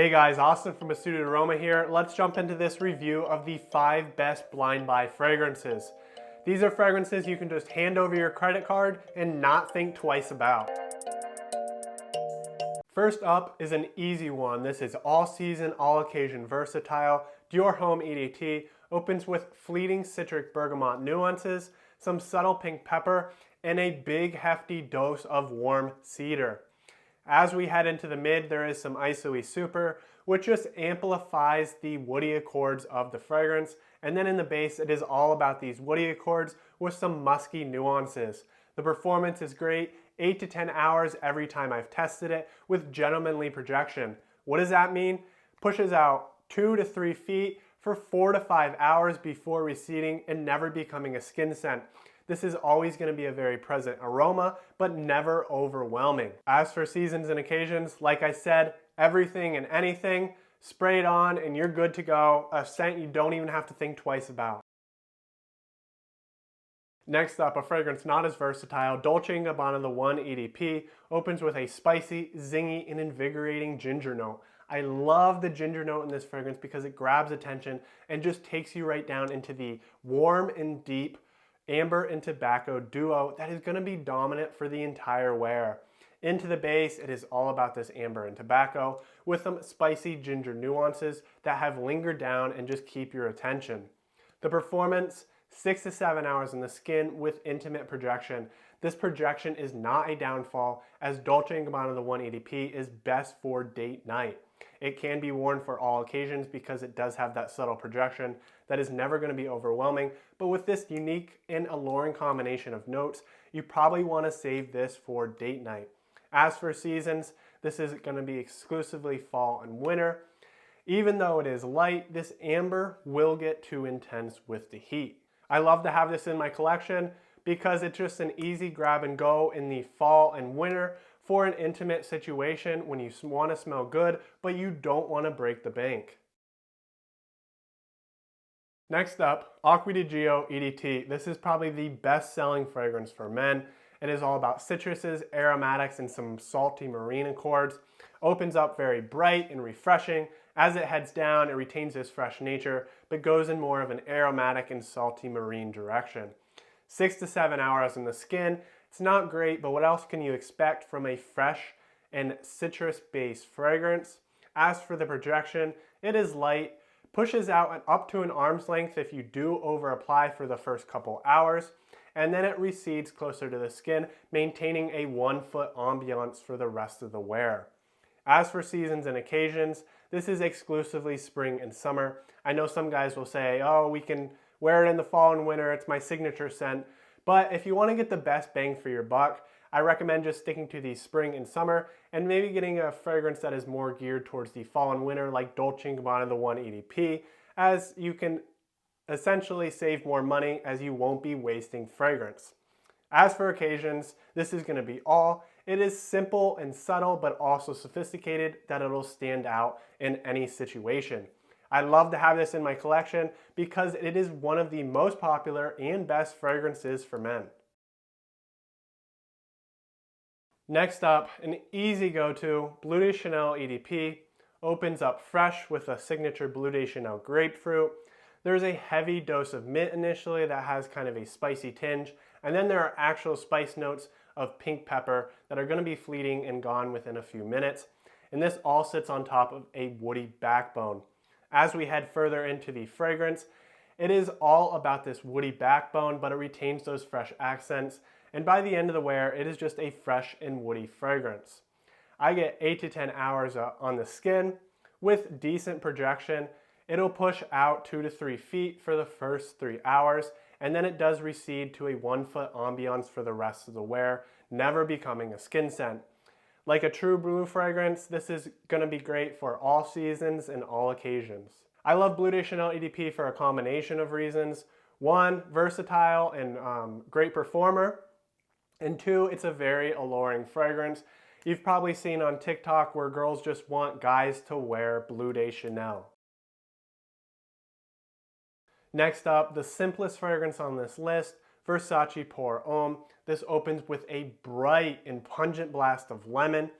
Hey guys, Austin from Astute Aroma here. Let's jump into this review of the 5 best blind buy fragrances. These are fragrances you can just hand over your credit card and not think twice about. First up is an easy one. This is all season, all occasion versatile. Dior Homme EDT opens with fleeting citric bergamot nuances, some subtle pink pepper, and a big hefty dose of warm cedar. As we head into the mid, there is some ISOE Super, which just amplifies the woody accords of the fragrance. And then in the base, it is all about these woody accords with some musky nuances. The performance is great, 8 to 10 hours every time I've tested it with gentlemanly projection. What does that mean? Pushes out 2 to 3 feet for 4 to 5 hours before receding and never becoming a skin scent. This is always going to be a very present aroma, but never overwhelming. As for seasons and occasions, like I said, everything and anything, spray it on and you're good to go. A scent you don't even have to think twice about. Next up, a fragrance not as versatile, Dolce & Gabbana The One EDP opens with a spicy, zingy, and invigorating ginger note. I love the ginger note in this fragrance because it grabs attention and just takes you right down into the warm and deep amber and tobacco duo that is going to be dominant for the entire wear. Into the base, it is all about this amber and tobacco with some spicy ginger nuances that have lingered down and just keep your attention. The performance, 6 to 7 hours in the skin with intimate projection. This projection is not a downfall, as Dolce & Gabbana The One EDP is best for date night. It can be worn for all occasions because it does have that subtle projection that is never going to be overwhelming, but with this unique and alluring combination of notes, you probably want to save this for date night. As for seasons, this is going to be exclusively fall and winter. Even though it is light, this amber will get too intense with the heat. I love to have this in my collection because it's just an easy grab and go in the fall and winter for an intimate situation when you want to smell good, but you don't want to break the bank. Next up, Acqua di Gio EDT. This is probably the best-selling fragrance for men. It is all about citruses, aromatics, and some salty marine accords. Opens up very bright and refreshing. As it heads down, it retains this fresh nature, but goes in more of an aromatic and salty marine direction. 6 to 7 hours in the skin. It's not great, but what else can you expect from a fresh and citrus-based fragrance? As for the projection, it is light, pushes out up to an arm's length if you do over-apply for the first couple hours, and then it recedes closer to the skin, maintaining a 1-foot ambiance for the rest of the wear. As for seasons and occasions, this is exclusively spring and summer. I know some guys will say, oh, we can wear it in the fall and winter, it's my signature scent. But if you want to get the best bang for your buck, I recommend just sticking to the spring and summer and maybe getting a fragrance that is more geared towards the fall and winter like Dolce & Gabbana The One EDP, as you can essentially save more money as you won't be wasting fragrance. As for occasions, this is going to be all. It is simple and subtle but also sophisticated that it'll stand out in any situation. I love to have this in my collection because it is one of the most popular and best fragrances for men. Next up, an easy go-to, Bleu de Chanel EDP opens up fresh with a signature Bleu de Chanel grapefruit. There's a heavy dose of mint initially that has kind of a spicy tinge, and then there are actual spice notes of pink pepper that are going to be fleeting and gone within a few minutes. And this all sits on top of a woody backbone. As we head further into the fragrance, it is all about this woody backbone, but it retains those fresh accents. And by the end of the wear, it is just a fresh and woody fragrance. I get 8 to 10 hours on the skin with decent projection. It'll push out 2 to 3 feet for the first 3 hours, and then it does recede to a 1-foot ambiance for the rest of the wear, never becoming a skin scent. Like a true blue fragrance, this is going to be great for all seasons and all occasions. I love Bleu de Chanel EDP for a combination of reasons. 1, versatile and great performer. And 2, it's a very alluring fragrance. You've probably seen on TikTok where girls just want guys to wear Bleu de Chanel. Next up, the simplest fragrance on this list, Versace Pour Homme. This opens with a bright and pungent blast of lemon.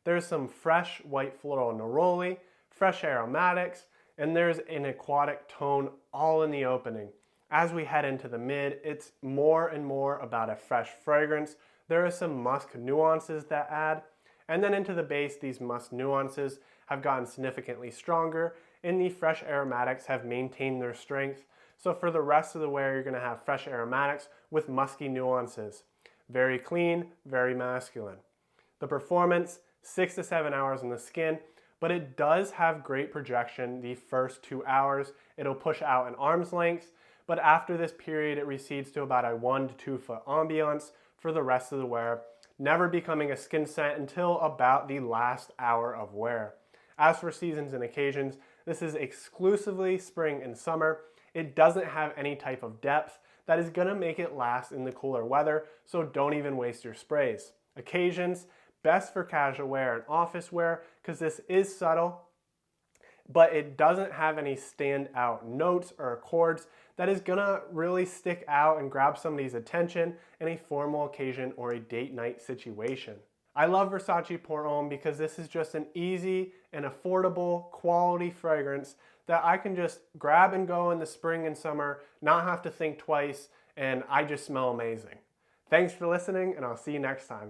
There's some fresh white floral neroli, fresh aromatics, and there's an aquatic tone all in the opening. As we head into the mid, it's more and more about a fresh fragrance. There are some musk nuances that add, and then into the base, these musk nuances have gotten significantly stronger, and the fresh aromatics have maintained their strength. So for the rest of the wear, you're going to have fresh aromatics with musky nuances. Very clean, very masculine. The performance, 6 to 7 hours on the skin, but it does have great projection the first 2 hours. It'll push out an arm's length, but after this period, it recedes to about a 1 to 2 foot ambiance for the rest of the wear, never becoming a skin scent until about the last hour of wear. As for seasons and occasions, this is exclusively spring and summer. It doesn't have any type of depth that is going to make it last in the cooler weather, so don't even waste your sprays. Occasions, best for casual wear and office wear because this is subtle, but it doesn't have any standout notes or accords that is going to really stick out and grab somebody's attention in a formal occasion or a date night situation. I love Versace Pour Homme because this is just an easy and affordable quality fragrance that I can just grab and go in the spring and summer, not have to think twice, and I just smell amazing. Thanks for listening, and I'll see you next time.